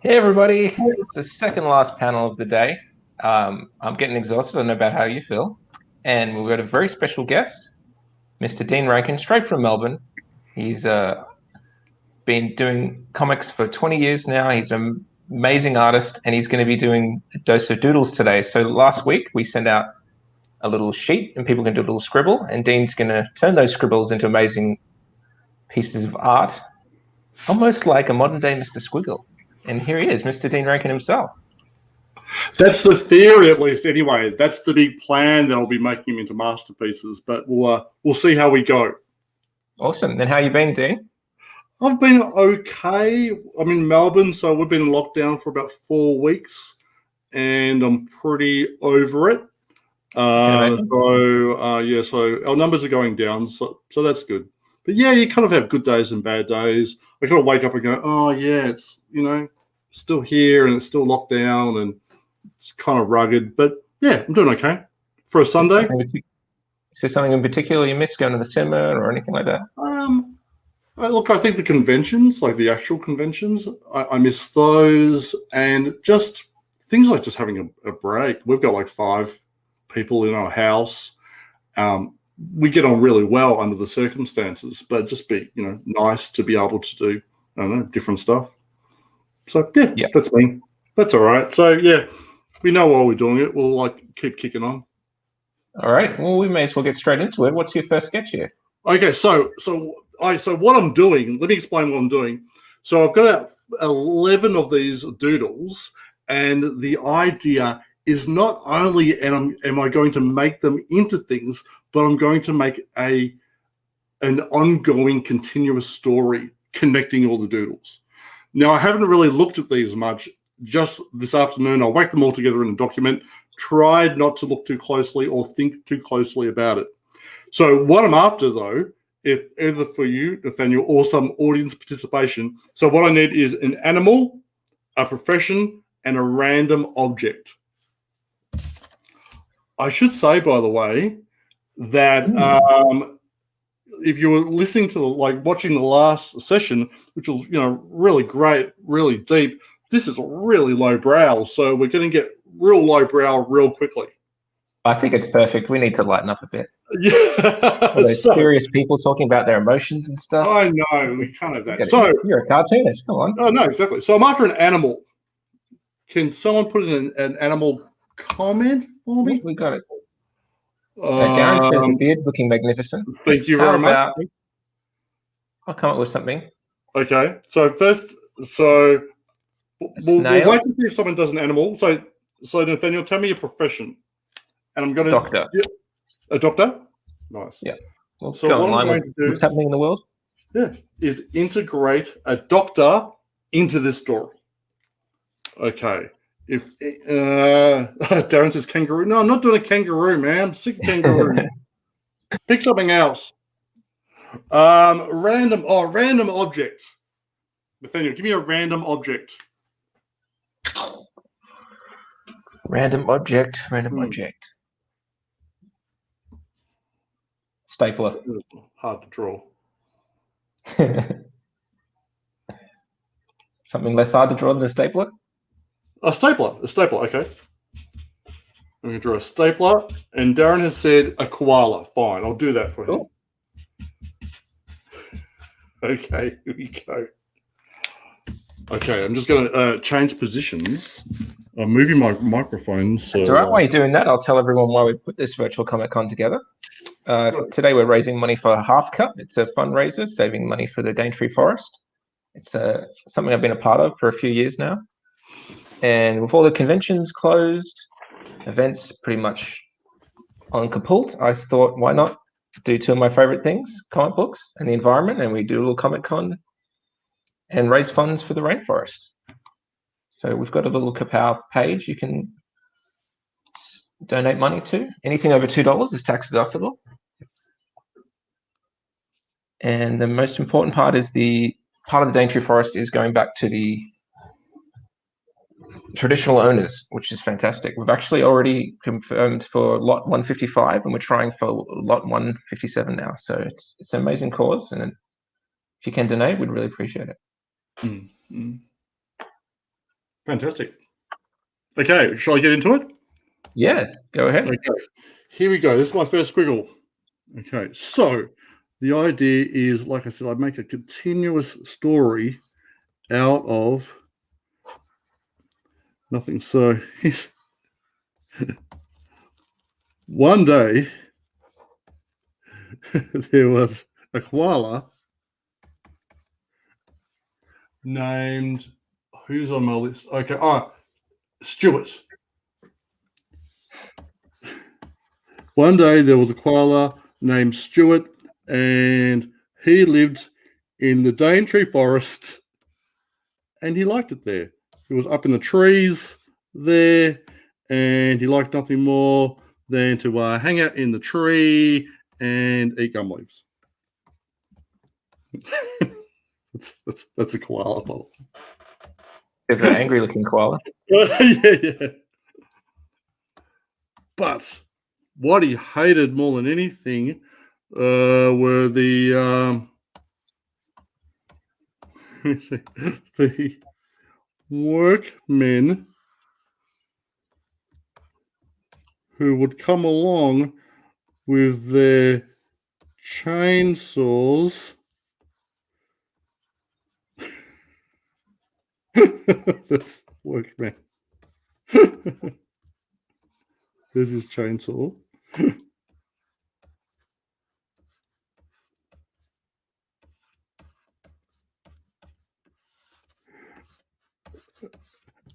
Hey everybody, it's the second last panel of the day. I'm getting exhausted. I don't know about how you feel. And we've got a very special guest, Mr. Dean Rankine, straight from Melbourne. He's been doing comics for 20 years now. He's an amazing artist, and he's going to be doing a dose of doodles today. So last week we sent out a little sheet, and people can do a little scribble, and Dean's going to turn those scribbles into amazing pieces of art, almost like a modern day Mr. Squiggle. And here he is, Mr. Dean Rankine himself. That's the theory, at least. Anyway, that's the big plan. That I'll be making them into masterpieces, but we'll see how we go. Awesome. And how you been, Dean? I've been okay. I'm in Melbourne, so we've been in lockdown for about 4 weeks, and I'm pretty over it. So our numbers are going down, so that's good. But yeah, you kind of have good days and bad days. I kind of wake up and go, oh yeah, it's still here and it's still locked down and it's kind of rugged. But yeah, I'm doing okay for a Sunday. Is there something in particular you miss, going to the cinema or anything like that? Look, I think the conventions, like the actual conventions, I miss those, and just things like just having a break. We've got like 5 people in our house. We get on really well under the circumstances, but just be, nice to be able to do, I don't know, different stuff. So yeah, that's me. That's all right. So yeah, we know while we're doing it, we'll keep kicking on. All right. Well, we may as well get straight into it. What's your first sketch here? Okay, so what I'm doing, let me explain what I'm doing. So I've got 11 of these doodles, and the idea is not only am I going to make them into things, but I'm going to make an ongoing, continuous story connecting all the doodles. Now, I haven't really looked at these much. Just this afternoon, I whacked them all together in a document, tried not to look too closely or think too closely about it. So what I'm after, though, if either for you, Nathaniel, or some audience participation, so what I need is an animal, a profession, and a random object. I should say, by the way, that if you were listening to watching the last session, which was really great, really deep, this is really low brow, so we're going to get real low brow real quickly. I think it's perfect. We need to lighten up a bit. Yeah, those serious people talking about their emotions and stuff. I know, we can't have that. So you're a cartoonist. Come on. Oh no, exactly. So I'm after an animal. Can someone put in an animal comment for me? We got it. Darren says the beard's looking magnificent. Thank you very much. I'll come up with something. Okay. So first, we'll wait to see if someone does an animal. So Nathaniel, tell me your profession. And I'm going to... Doctor. A doctor? Nice. Yeah. Well, so what I'm going to do... What's happening in the world? Yeah. Is integrate a doctor into this story. Okay. If Darren says kangaroo, no, I'm not doing a kangaroo, man. I'm sick of kangaroo. Pick something else. Random object. Nathaniel, give me a random object. Random object. Stapler. Hard to draw. Something less hard to draw than a stapler? A stapler, okay. I'm going to draw a stapler, and Darren has said a koala. Fine, I'll do that for him. Okay, here we go. Okay, I'm just going to change positions. I'm moving my microphone. So it's all right. While you're doing that, I'll tell everyone why we put this virtual Comic-Con together. Today we're raising money for Half Cut. It's a fundraiser, saving money for the Daintree Forest. It's something I've been a part of for a few years now. And with all the conventions closed, events pretty much on kaput, I thought, why not do 2 of my favorite things, comic books and the environment, and we do a little Comic-Con and raise funds for the rainforest. So we've got a little Kapow page you can donate money to. Anything over $2 is tax deductible. And the most important part is the part of the Daintree Forest is going back to the traditional owners, which is fantastic. We've actually already confirmed for lot 155, and we're trying for lot 157 now. So it's an amazing cause, and if you can donate, we'd really appreciate it. Mm-hmm. Fantastic. Okay, shall I get into it? Yeah, go ahead. Okay, here we go. This is my first squiggle. Okay, so the idea is, like I said, I make a continuous story out of nothing. So one day there was a koala named, who's on my list? Okay, Stuart. One day there was a koala named Stuart, and he lived in the Daintree forest, and he liked it there. He was up in the trees there, and he liked nothing more than to hang out in the tree and eat gum leaves. that's a koala ball. It's an angry-looking koala. Yeah. But what he hated more than anything were the the workmen who would come along with their chainsaws. That's workman. There's his chainsaw.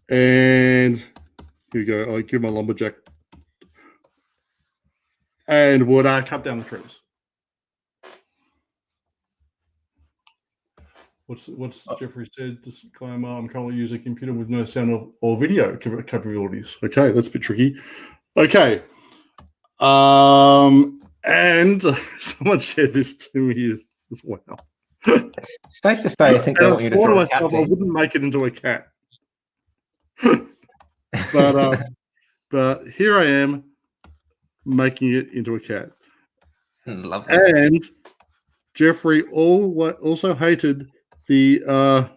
And here we go. I give my lumberjack and would cut down the trees. What's Jeffrey said? Disclaimer: I'm currently using a computer with no sound or video capabilities. Okay, that's a bit tricky. Okay, and someone shared this to me as well. It's safe to say, I think they want you to draw a cat. I wouldn't make it into a cat, but here I am making it into a cat. Lovely. And Jeffrey also hated the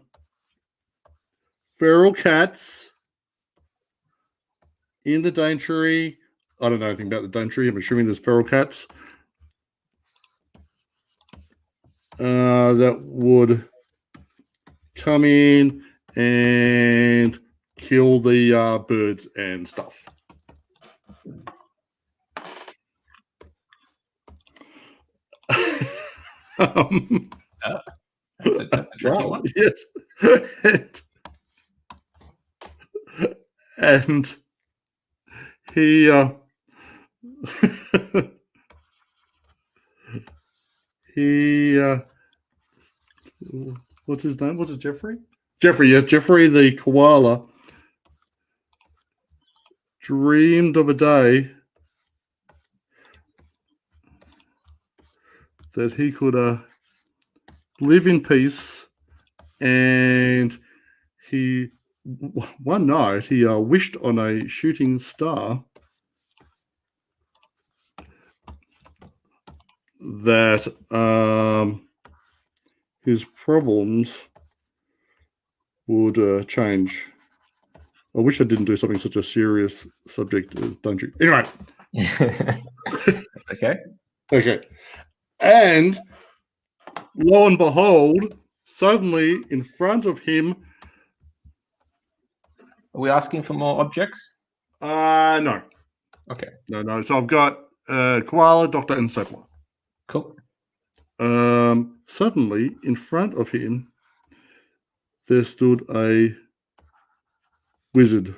feral cats in the Daintree. I don't know anything about the Daintree. I'm assuming there's feral cats that would come in and kill the birds and stuff. That's a tricky one. Yes. And he what's his name? What's it, Jeffrey? Jeffrey, yes, Jeffrey the koala dreamed of a day that he could live in peace, and one night he wished on a shooting star that his problems would change. I wish I didn't do something such a serious subject as Daintree. Anyway. Okay. Okay. And lo and behold, suddenly in front of him. Are we asking for more objects? No. Okay. No. So I've got koala, doctor, and stapler. Cool. Suddenly in front of him, there stood a wizard.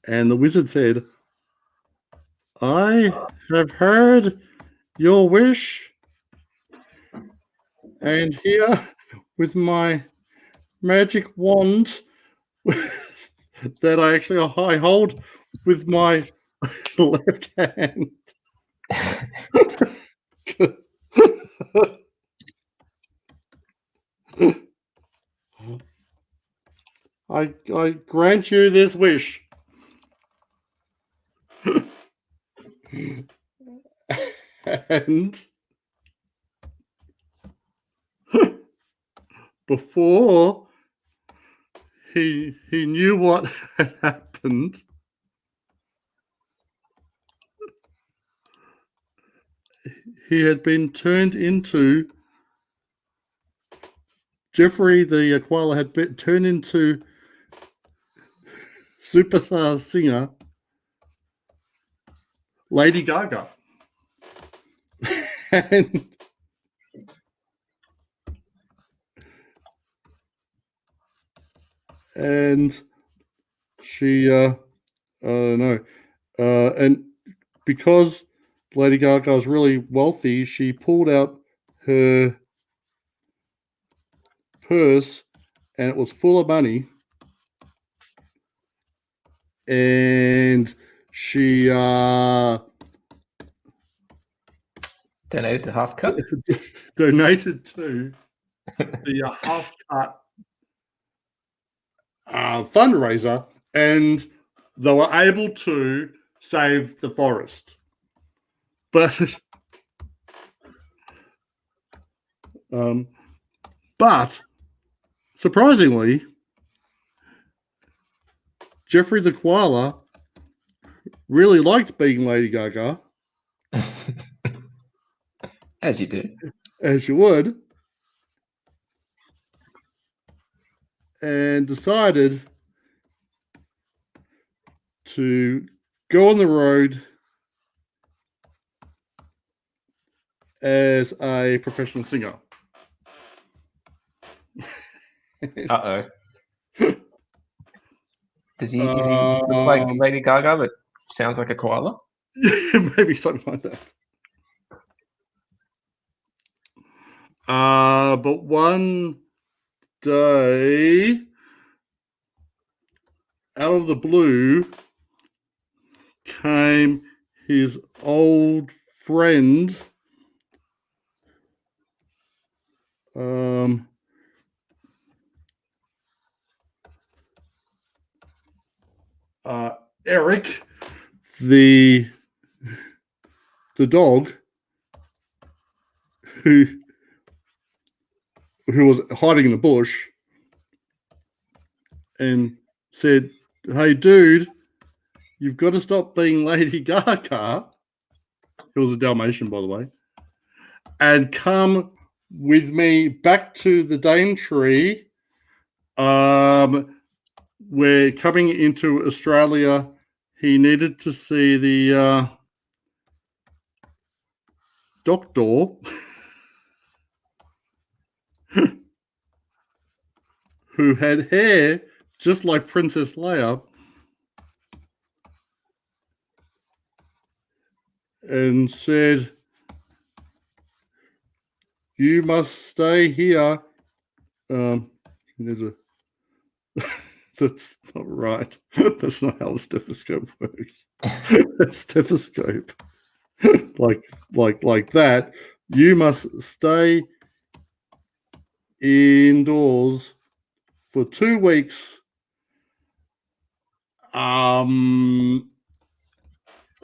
And the wizard said, I have heard your wish, and here with my magic wand that I hold with my left hand. I grant you this wish. And before he knew what had happened, he had been turned into Jeffrey the koala had been turned into superstar singer Lady Gaga. and she I don't know, and because Lady Gaga was really wealthy, she pulled out her purse and it was full of money, and she Donated to Half Cut. donated to the Half Cut fundraiser, and they were able to save the forest. But surprisingly, Jeffrey the koala really liked being Lady Gaga, As you do. as you would, and decided to go on the road as a professional singer. Uh-oh. Does he look like Lady Gaga but sounds like a koala? Maybe something like that. But one day, out of the blue, came his old friend, Eric, the dog, who was hiding in the bush, and said, "Hey, dude, you've got to stop being Lady Gaga." It was a Dalmatian, by the way. "And come with me back to the Daintree. We're coming into Australia. He needed to see the doctor." Who had hair just like Princess Leia, and said, "You must stay here." There's a that's not right. That's not how the stethoscope works. Stethoscope, like that. "You must stay indoors for 2 weeks." And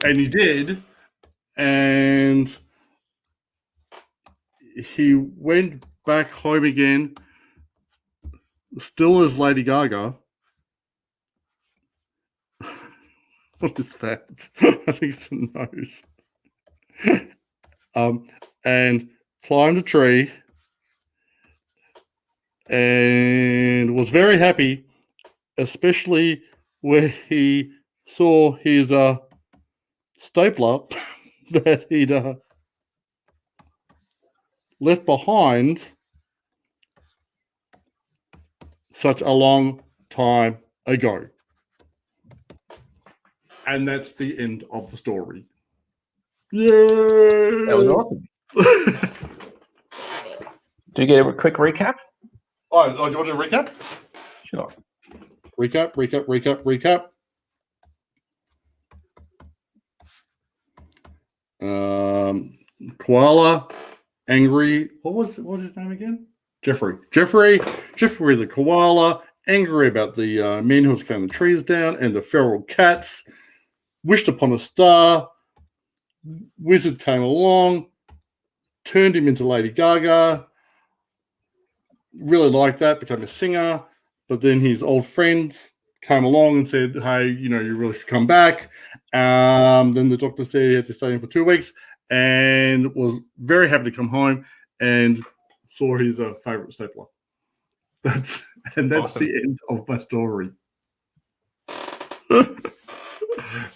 he did, and he went back home again, still as Lady Gaga. What is that? I think it's a nose. And climbed a tree, and was very happy, especially where he saw his stapler that he'd left behind such a long time ago. And that's the end of the story. Yay! That was awesome. Do you get a quick recap? Oh, do you want to recap? Sure. Recap. Koala, angry. What was his name again? Jeffrey the koala, angry about the men who was cutting the trees down and the feral cats. Wished upon a star. Wizard came along, turned him into Lady Gaga. really liked that, became a singer, but then his old friends came along and said, hey, you really should come back. Then the doctor said he had to stay in for 2 weeks and was very happy to come home and saw his favorite stapler. That's awesome. The end of my story.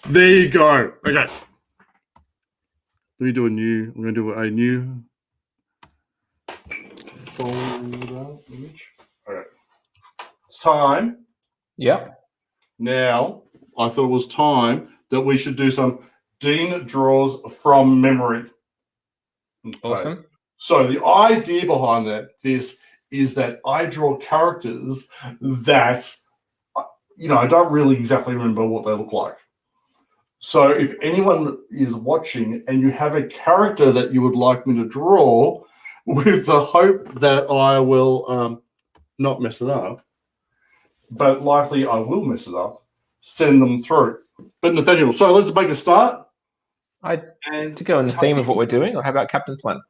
There you go. Okay. Let me do I'm going to do a new folder image. Okay. It's time. Yep. Now, I thought it was time that we should do some Dean draws from memory. Okay. Awesome. So the idea behind this is that I draw characters that, I don't really exactly remember what they look like. So if anyone is watching and you have a character that you would like me to draw, with the hope that I will not mess it up, but likely I will mess it up, send them through. But Nathaniel, so let's make a start. To go in the theme of what we're doing, or how about Captain Planet?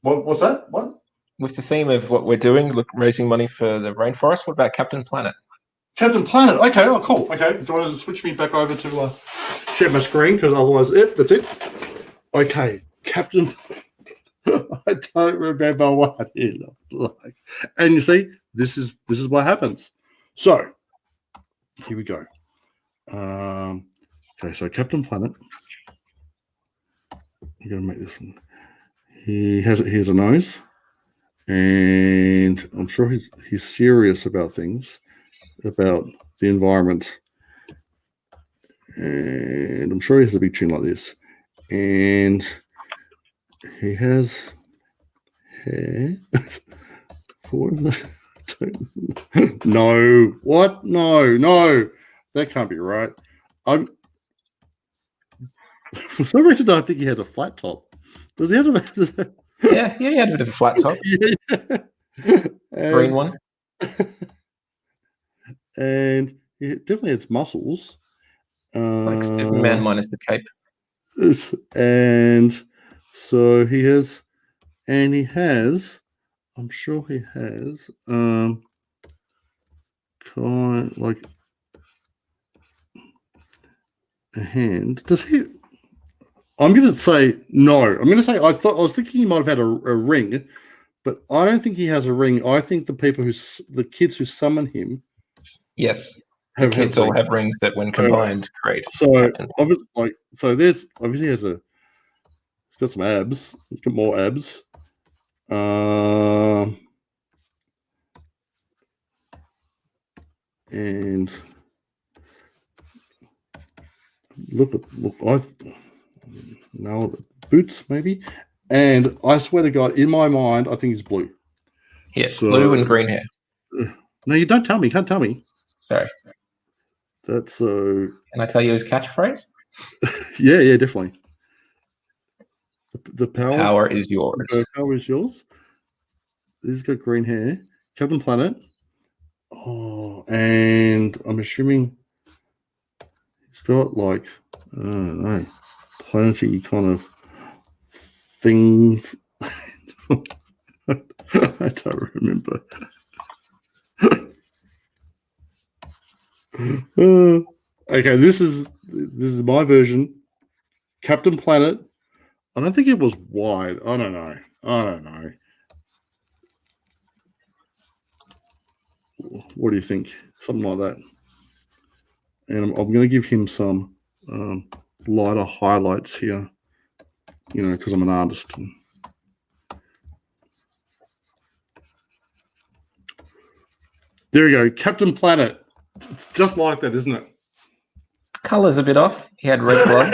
What's that? What? With the theme of what we're doing, raising money for the rainforest, what about Captain Planet? Captain Planet. Okay, oh, cool. Okay, do you want to switch me back over to share my screen? Because otherwise, that's it. Okay, Captain. I don't remember what he looked like. And you see, this is what happens. So, here we go. Okay, so Captain Planet. I'm going to make this one. He has a nose, and I'm sure he's serious about things, about the environment, and I'm sure he has a big chin like this, and he has hair. No, what? No, that can't be right. For some reason, I think he has a flat top. Does he have a? Yeah, he had a bit of a flat top. Yeah. Green one. And he definitely has muscles. Like Superman minus the cape. And so he has, I'm sure he has, kind of like a hand. Does he? I'm going to say no. I'm going to say I was thinking he might have had a ring, but I don't think he has a ring. I think the kids who summon him. Yes, the kids all have rings that, when combined, create. So there's obviously he's got some abs. He's got more abs. And look, boots maybe. And I swear to God, in my mind, I think he's blue. Yes, blue and green hair. No, you don't tell me. You can't tell me. Sorry. That's so. Can I tell you his catchphrase? Yeah, definitely. The power is yours. The power is yours. He's got green hair. Captain Planet. Oh, and I'm assuming he's got like, I don't know, planetary kind of things. I don't remember. Okay, this is my version. Captain Planet. I don't think it was wide. I don't know. What do you think? Something like that. And I'm going to give him some lighter highlights here, because I'm an artist. There we go. Captain Planet. It's just like that, isn't it? Color's a bit off. He had red gloves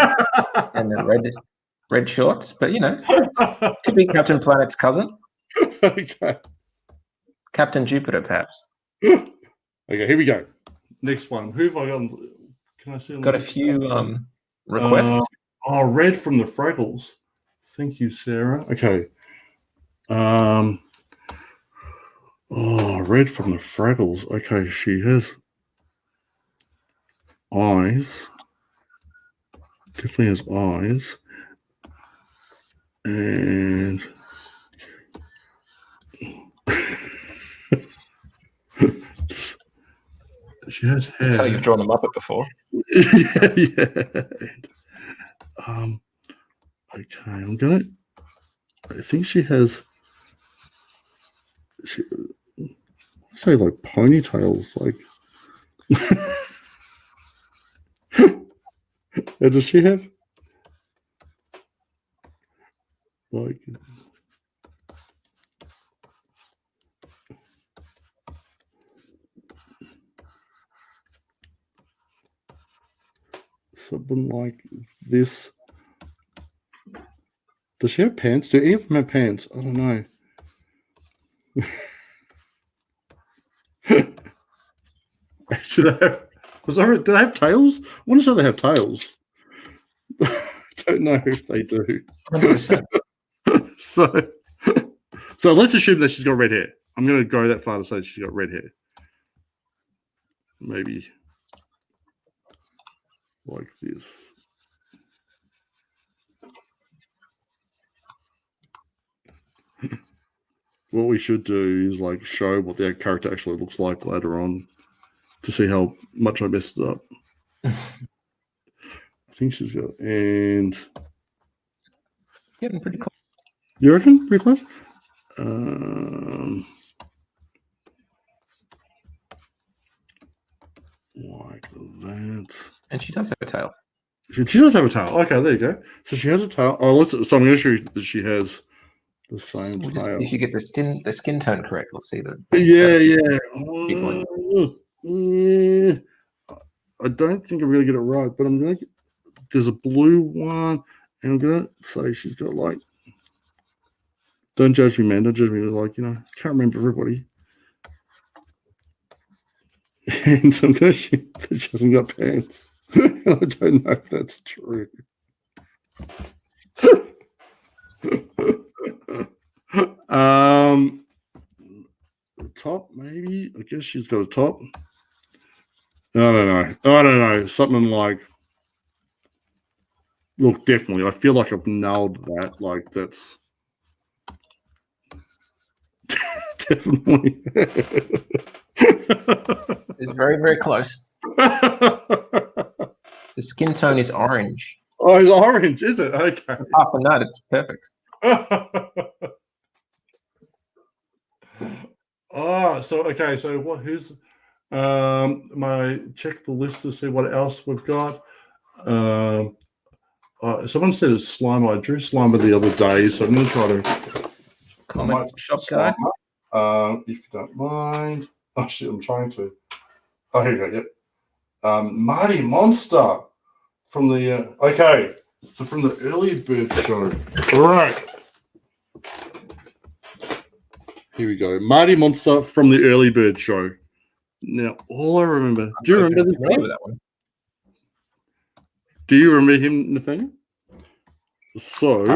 and then red shorts, but could be Captain Planet's cousin. Okay. Captain Jupiter, perhaps. Okay, here we go. Next one. Who have I got? Can I see? Got a few requests. Red from the Fraggles. Thank you, Sarah. Okay. Red from the Fraggles. Okay, she has eyes. Definitely has eyes. And She has hair. That's how you've drawn a Muppet before. Yeah. Okay, I think she has. I say like ponytails, like. Does she have like? Something like this. Does she have pants? Do any of them have pants? I don't know. Actually, do they have tails? I want to say they have tails. I don't know if they do. 100%. So let's assume that she's got red hair. I'm going to go that far to say she's got red hair. Maybe like this. What we should do is like show what their character actually looks like later on to see how much I messed it up. I think she's got, and Getting pretty close. You reckon? Pretty close? Like that. And she does have a tail. She does have a tail. Okay, there you go. So she has a tail. So I'm going to show you that she has the same tail. If you get the skin tone correct, we'll see that. Yeah. I don't think I'm going to get it right, but I'm going to. There's a blue one, and I'm going to say she's got like. Don't judge me, man. Don't judge me. Like, can't remember everybody. And so I'm going to assume that she hasn't got pants. I don't know if that's true. Top, maybe. I guess she's got a top. I don't know. Something like. Look, definitely. I feel like I've nailed that. Like, that's. Definitely. It's very, very close. The skin tone is orange. Oh, it's orange, is it? Okay. Apart from that, it's perfect. So what? Who's? My check the list to see what else we've got. Someone said it's Slimer. I drew Slimer the other day, so I'm going to try to. Comic shop guy. If you don't mind. Oh shit! I'm trying to. Oh, here you go. Yep. Marty Monster from the. Okay. So from the early bird show. All right. Here we go. Marty Monster from the early bird show. Now, all I remember. Do you remember this guy? That one. Do you remember him, Nathaniel? So,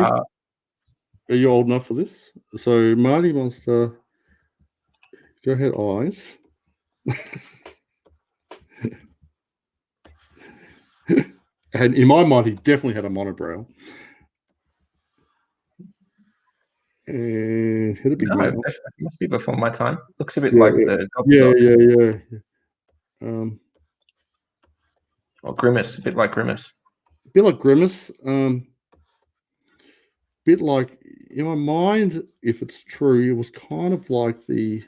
are you old enough for this? So, Marty Monster. Go ahead, eyes. And in my mind, he definitely had a monobrow. And hit a big mouth. It must be before my time. Looks a bit like the or Grimace, a bit like Grimace. A bit like Grimace. Bit like, in my mind, if it's true, it was kind of like the.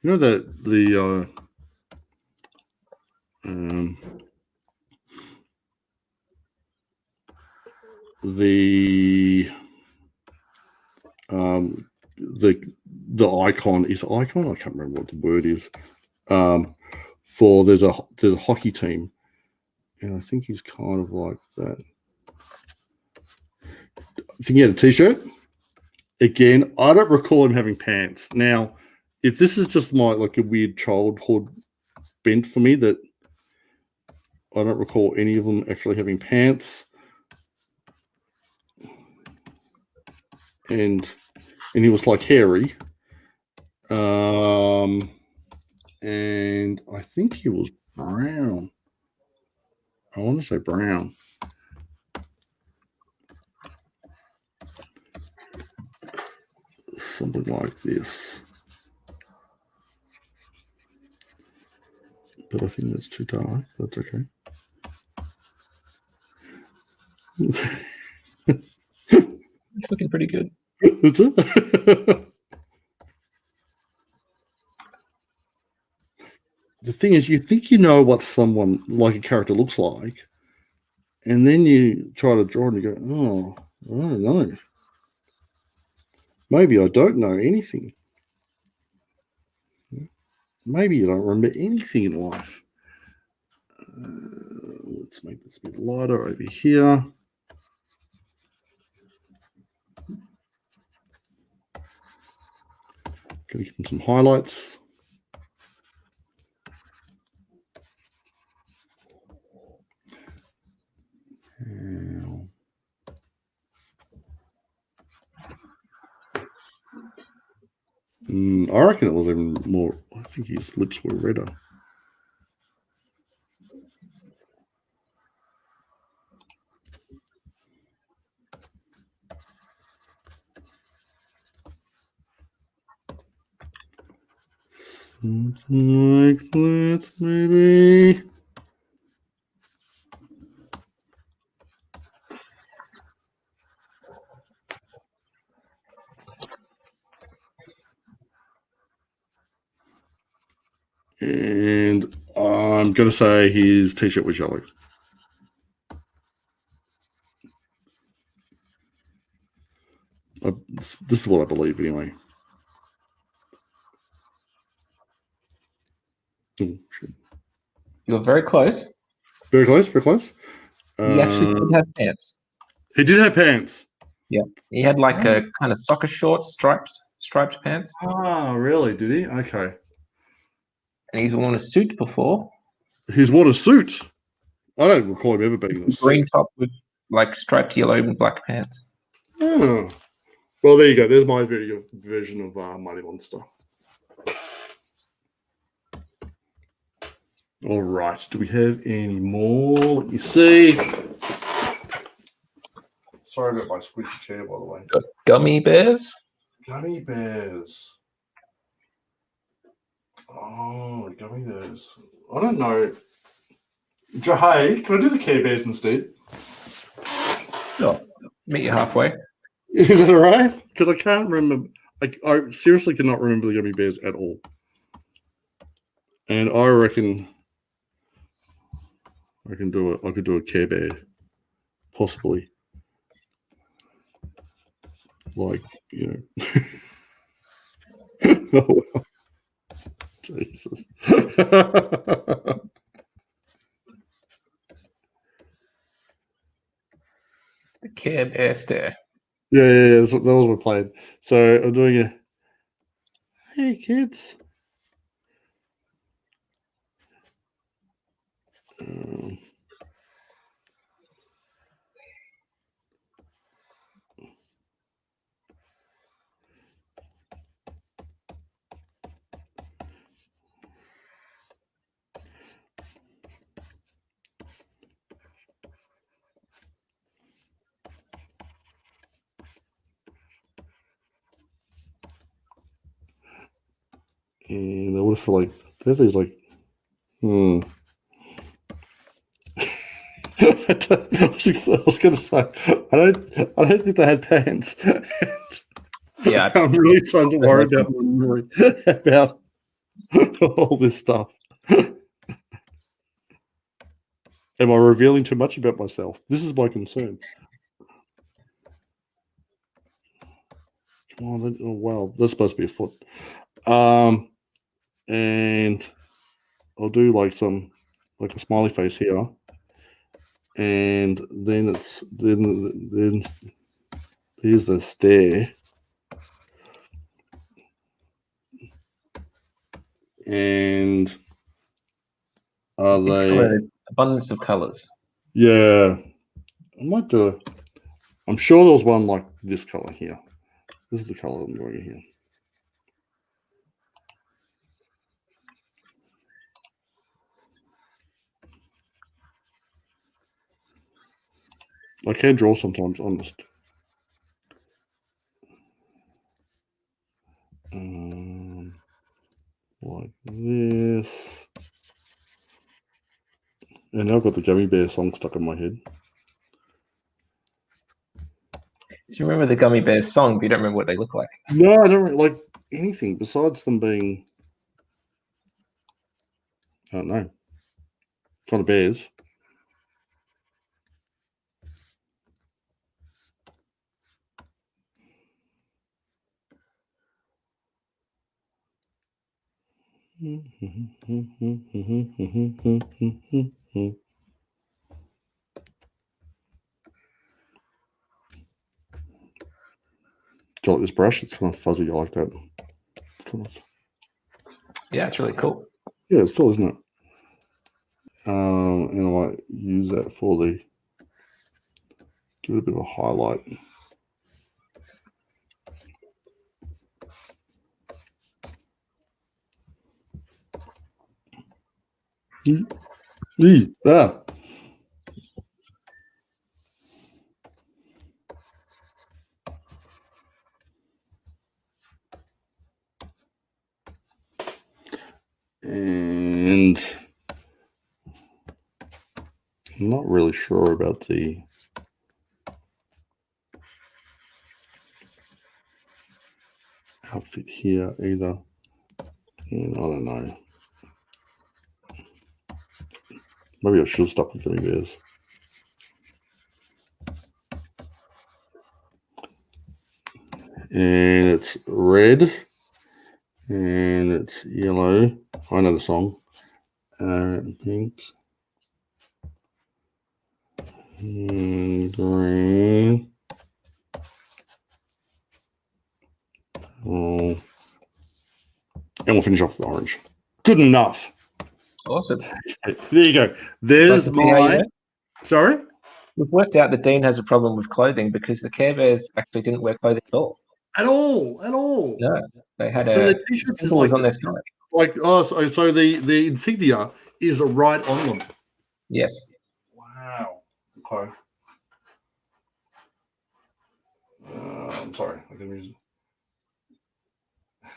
The icon is icon. I can't remember what the word is. For there's a hockey team, and I think he's kind of like that. I think he had a t-shirt. Again, I don't recall him having pants. Now, if this is just my like a weird childhood bent for me, that I don't recall any of them actually having pants. And he was like hairy. And I think he was brown. I want to say brown. Something like this. but I think that's too dark. That's okay. It's looking pretty good. That's it. The thing is, you think you know what someone like a character looks like, and then you try to draw and you go, oh, I don't know. Maybe I don't know anything. Maybe you don't remember anything in life. Let's make this a bit lighter over here. Gonna give them some highlights. I reckon it was even more. I think his lips were redder. Something like that, maybe. And I'm going to say his t-shirt was yellow. This is what I believe, anyway. Oh, shit. You're very close. Very close, very close. He actually did have pants. He did have pants. Yeah, he had like a kind of soccer shorts, striped pants. Ah, really? Did he? Okay. And he's worn a suit before. He's worn a suit. I don't recall him ever being in a suit. Green top with like striped yellow and black pants. Oh. Well, there you go. There's my version of Mighty Monster. All right. Do we have any more? Let me see. Sorry about my squeaky chair, by the way. Got gummy bears. Gummy bears. Oh, gummy bears. I don't know. Hey, can I do the Care Bears instead? Sure. Meet you halfway. Is that all right? Because I can't remember. I seriously cannot remember the gummy bears at all. And I reckon I could do a Care Bear, possibly. Like, you know. Oh, well. Jesus. The Care Bear stare. Yeah. That was my plan. So I'm doing a. Hey, kids. And I would have like they have these like I was going to say I don't think they had pants. Yeah, I'm really starting to worry about my memory about all this stuff. Am I revealing too much about myself? This is my concern. Oh wow, that's supposed to be a foot. And I'll do like a smiley face here, and then here's the stare, and are they abundance of colors? Yeah, I might do it. I'm sure there was one like this color here. This is the color I'm doing here. I can draw sometimes, honest. Like this. And now I've got the Gummy Bear song stuck in my head. Do you remember the Gummy Bears song, but you don't remember what they look like? No, I don't really like anything besides them being, I don't know, kind of bears. Do you like this brush? It's kind of fuzzy. I like that. Kind of, Yeah, it's really cool. yeah, it's cool, isn't it? And I might use that for the, give it a bit of a highlight. Ah. And I'm not really sure about the outfit here either. And I don't know. Maybe I should have stuck with Gummy Bears. And it's red. And it's yellow. I know the song. Pink. And green. Oh. And we'll finish off with orange. Good enough. Awesome. There you go. There's my. Sorry? We've worked out that Dean has a problem with clothing because the Care Bears actually didn't wear clothing at all. At all. No, they had so a the t-shirts is symbol on their side. Like so the insignia is right on them. Yes. Wow. Okay. I'm sorry. I can use.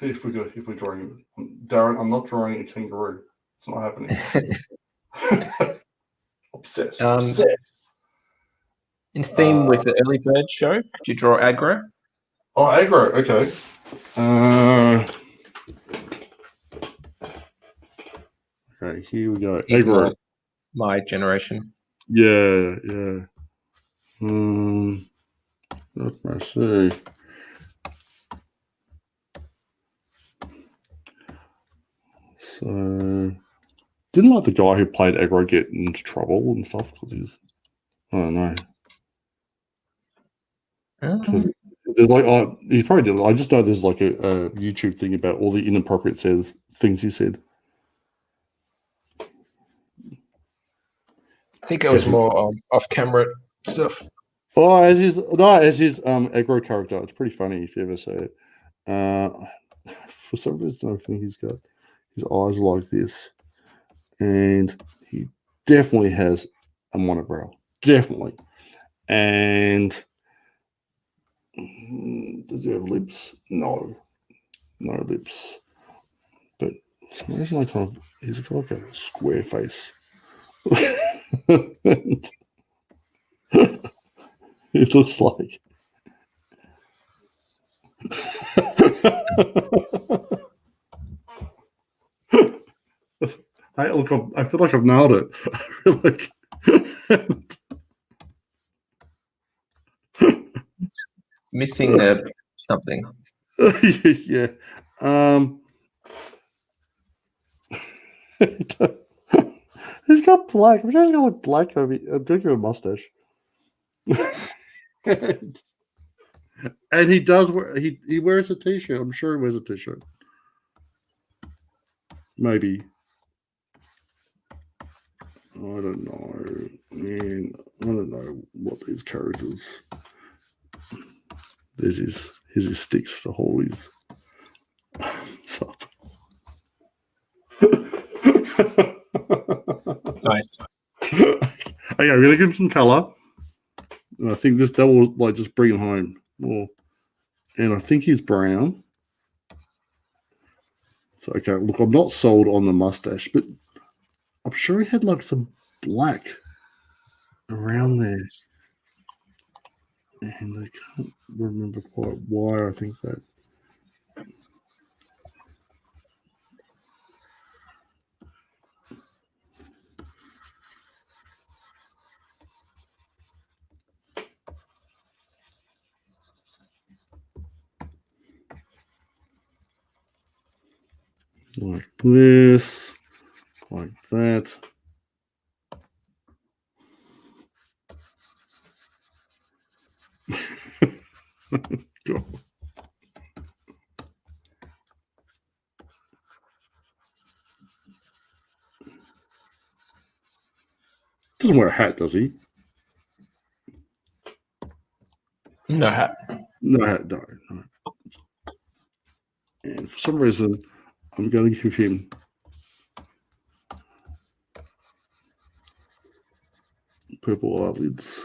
If we're drawing, Darren, I'm not drawing a kangaroo. It's not happening. Obsessed. In theme with the early bird show, could you draw aggro? Oh, aggro. Okay. Okay, here we go. Aggro. My generation. Yeah. Let's see. So, didn't like the guy who played aggro get into trouble and stuff because he's, I don't know. Because there's like, he probably did. I just know there's like a YouTube thing about all the inappropriate things he said. I think it was more off-camera stuff. Oh, as his aggro character, it's pretty funny if you ever see it. For some reason, I think he's got his eyes like this, and he definitely has a monobrow, definitely. And does he have lips? No lips. But for some reason, he's got like a square face. It looks like. Hey, look, I feel like I've nailed it. I feel like. It's missing something. Yeah. He's got black. I'm sure he's got like black over. I'm going to a mustache. And he does wear. He wears a t-shirt. I'm sure he wears a t-shirt. Maybe. I don't know. Man, I don't know what these characters. Here's his sticks to hold his up. Nice. Okay, I'm gonna give him some color. And I think that will like just bring him home more. And I think he's brown. So okay, look, I'm not sold on the mustache, but I'm sure he had like some black around there. And I can't remember quite why I think that. Like this, like that. God. Doesn't wear a hat, does he? No hat. No hat, no. And for some reason, I'm going to give him purple eyelids.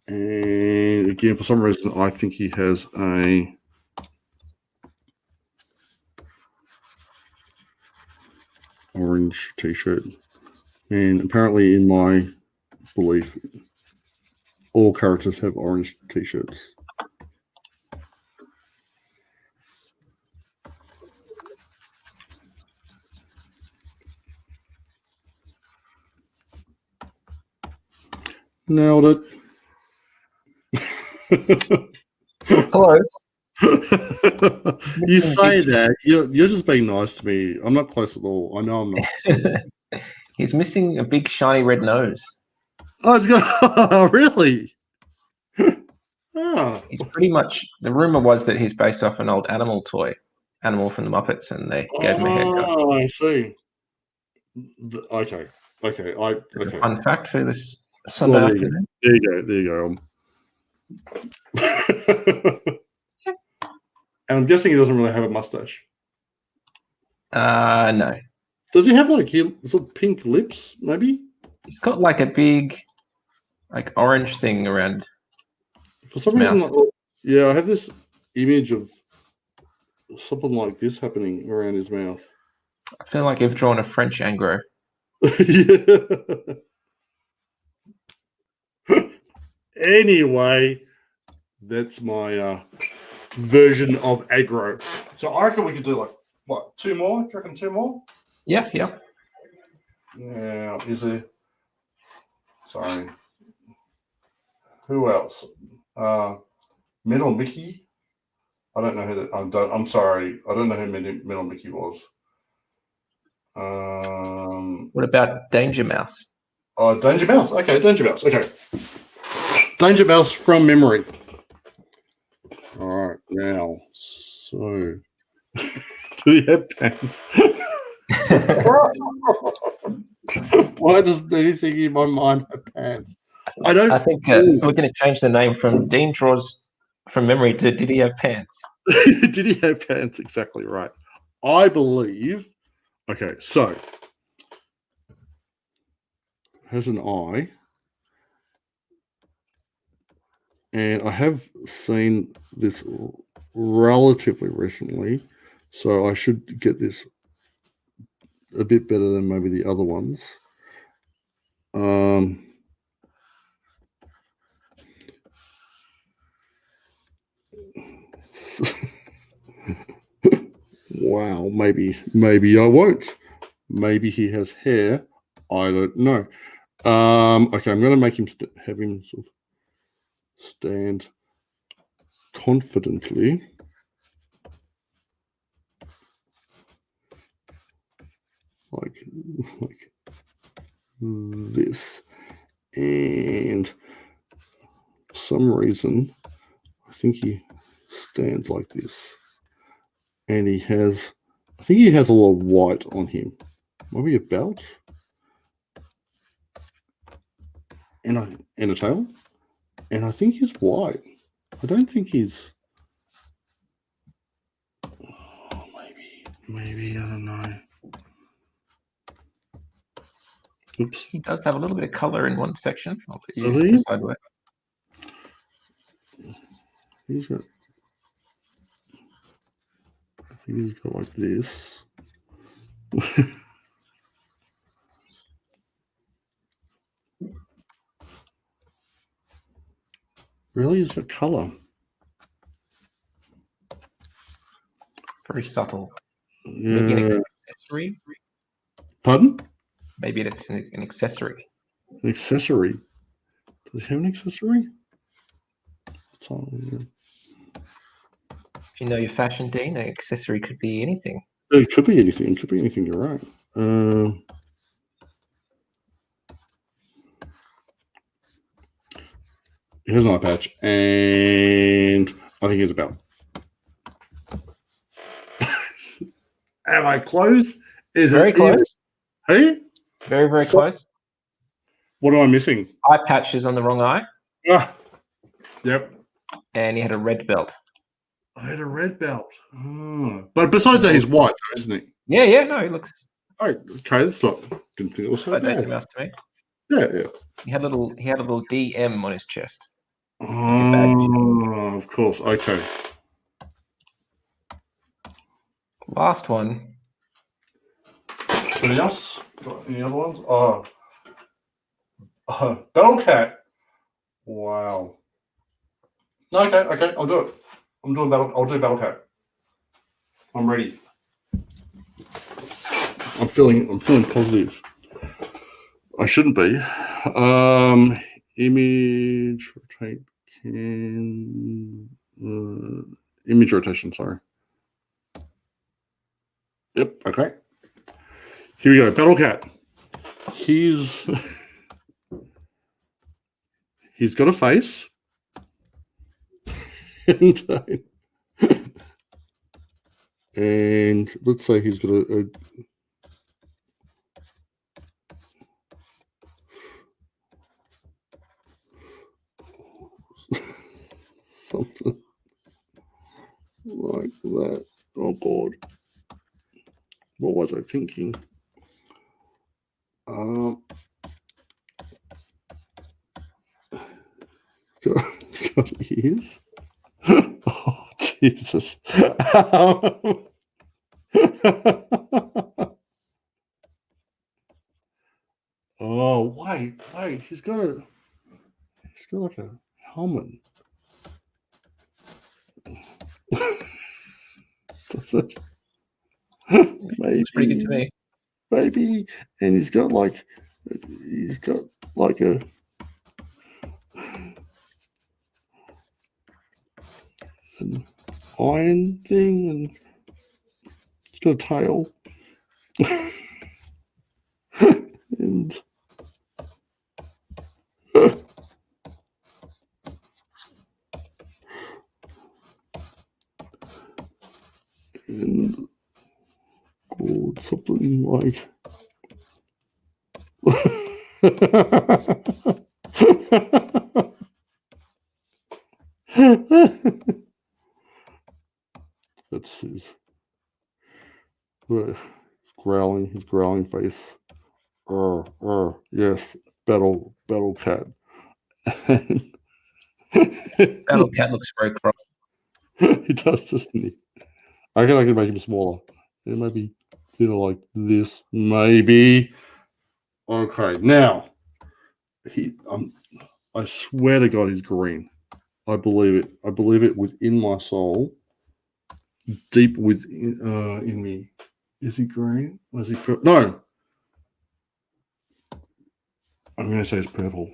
And again, for some reason, I think he has a orange t-shirt. And apparently, in my belief, all characters have orange t-shirts. Nailed it. Close. You say that. You're just being nice to me. I'm not close at all. I know I'm not. He's missing a big shiny red nose. Oh, it's got really? Oh. He's pretty much, the rumor was that he's based off an old animal toy, Animal from the Muppets, and they gave him a haircut. Oh, I see. Okay. Fun fact for this Sunday afternoon. There you go. And I'm guessing he doesn't really have a mustache. No. Does he have sort of pink lips, maybe? He's got like a big, like orange thing around. For some reason, I have this image of something like this happening around his mouth. I feel like you've drawn a French Angro. Yeah. Anyway, that's my version of aggro. So I reckon we could do two more? Do you reckon two more? Yeah. Now, is there... Sorry. Who else? Metal Mickey? I don't know who that... I'm sorry. I don't know who Metal Mickey was. What about Danger Mouse? Oh, Danger Mouse. Okay, Danger Mouse. Okay. Danger Mouse from memory. All right, now, so do you have pants? Why does anything in my mind have pants? I think we're going to change the name from Dean Draws from memory to Did he have pants? Did he have pants? Exactly right. I believe. Okay, so has an eye. And I have seen this relatively recently, so I should get this a bit better than maybe the other ones. Wow, maybe I won't. Maybe he has hair. I don't know. Okay, I'm going to make him have him sort of stand confidently. Like this. And for some reason, I think he stands like this. And I think he has a lot of white on him. Maybe a belt? And a tail? And I think he's white. I don't think he's... Oh, maybe, I don't know. Oops. He does have a little bit of color in one section. I'll put you Does he? sideways. He's got... I think he's got like this. Really? Is it colour? Very subtle. Maybe Yeah. an accessory. Pardon? Maybe it's an accessory. An accessory. Does it have an accessory? It's on, If you know your fashion, Dean, an accessory could be anything. it could be anything. It could be anything. You're right. Here's an eye patch, and I think here's a belt. Am I close? Is Very it close. Hey? Very, very close. What am I missing? Eye patches on the wrong eye. Ah, yep. And he had a red belt. I had a red belt. Oh. But besides that, he's white, isn't he? Yeah. No, he looks. Oh, okay, that's not. Didn't think it was so Like bad. Mouse to me. Yeah. He had a little DM on his chest. Oh, of course. Okay. Last one. Anything else? Got any other ones? Bellcat. Wow. Okay. I'll do it. I'll do Battlecat. I'm ready. I'm feeling positive. I shouldn't be. Image rotate image rotation. Sorry. Yep. Okay. Here we go. Battlecat. He's got a face. And let's say he's got a something like that. Oh God, what was I thinking? Got ears. Oh Jesus. Oh wait, he's got like a helmet. That's it. Maybe. It's pretty good to me. Maybe, and he's got like a an iron thing, and it's got a tail. And called something like that's his his growling face. Yes, battle cat. Battle Cat looks very cross. He does, doesn't he? I can make him smaller. Yeah, maybe like this, maybe. Okay, now I swear to God, he's green. I believe it. I believe it within my soul, deep within in me. Is he green? Or is he purple? No. I'm going to say it's purple.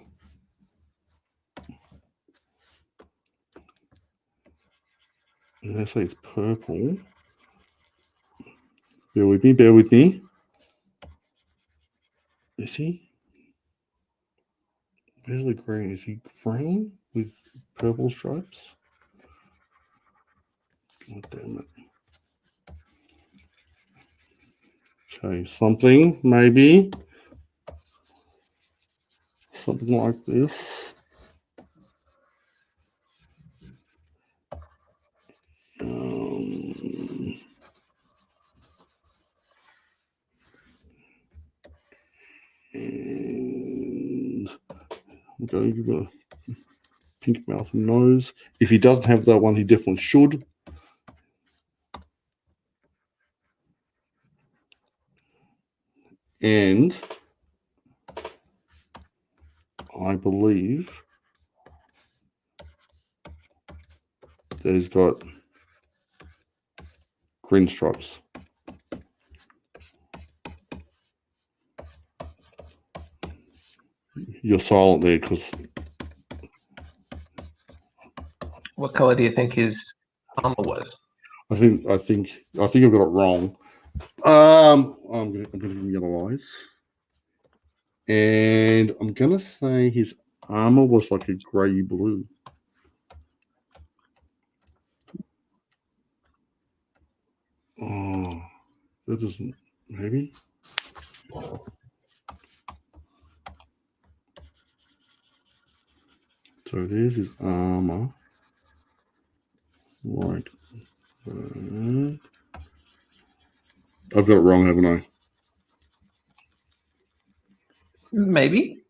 I'm going to say it's purple. Bear with me. Is he? Where's the green? Is he green with purple stripes? God damn it. Okay, something maybe. Something like this. And I'm going to give a pink mouth and nose. If he doesn't have that one, he definitely should. And I believe he's got green stripes. You're silent there because What color do you think his armor was? I think I've got it wrong. I'm gonna give him yellow eyes, and I'm gonna say his armor was like a grey blue. Oh, that doesn't maybe. So there's his armor. Right. I've got it wrong, haven't I? Maybe.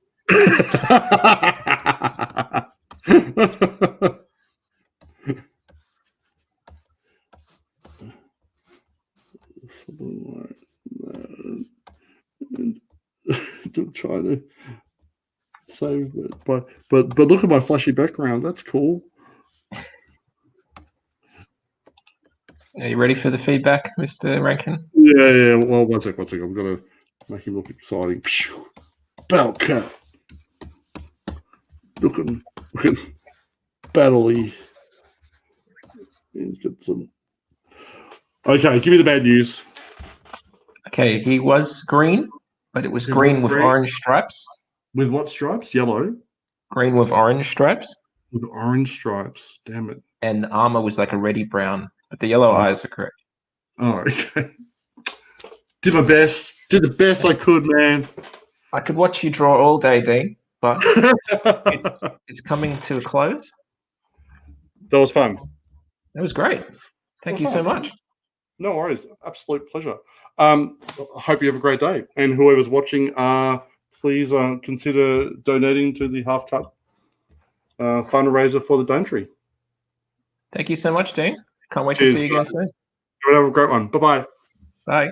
Something like that. I'm trying to save it, but look at my flashy background. That's cool. Are you ready for the feedback, Mr. Rankin? Yeah. Well, one sec. I've got to make him look exciting. Battle cat. Looking battley. He's got some. Okay, give me the bad news. Okay, he was green, but it was green with orange stripes. With what stripes? Yellow. Green with orange stripes. With orange stripes. Damn it. And the armor was like a reddy brown, but the yellow eyes are correct. Oh, okay. Did my best. Did the best I could, man. I could watch you draw all day, Dean, but it's coming to a close. That was fun. It was great. Thank you so much. No worries. Absolute pleasure. I hope you have a great day. And whoever's watching, please consider donating to the Half Cut fundraiser for the Daintree. Thank you so much, Dean. Can't wait to see you again soon. Have a great one. Bye-bye. Bye.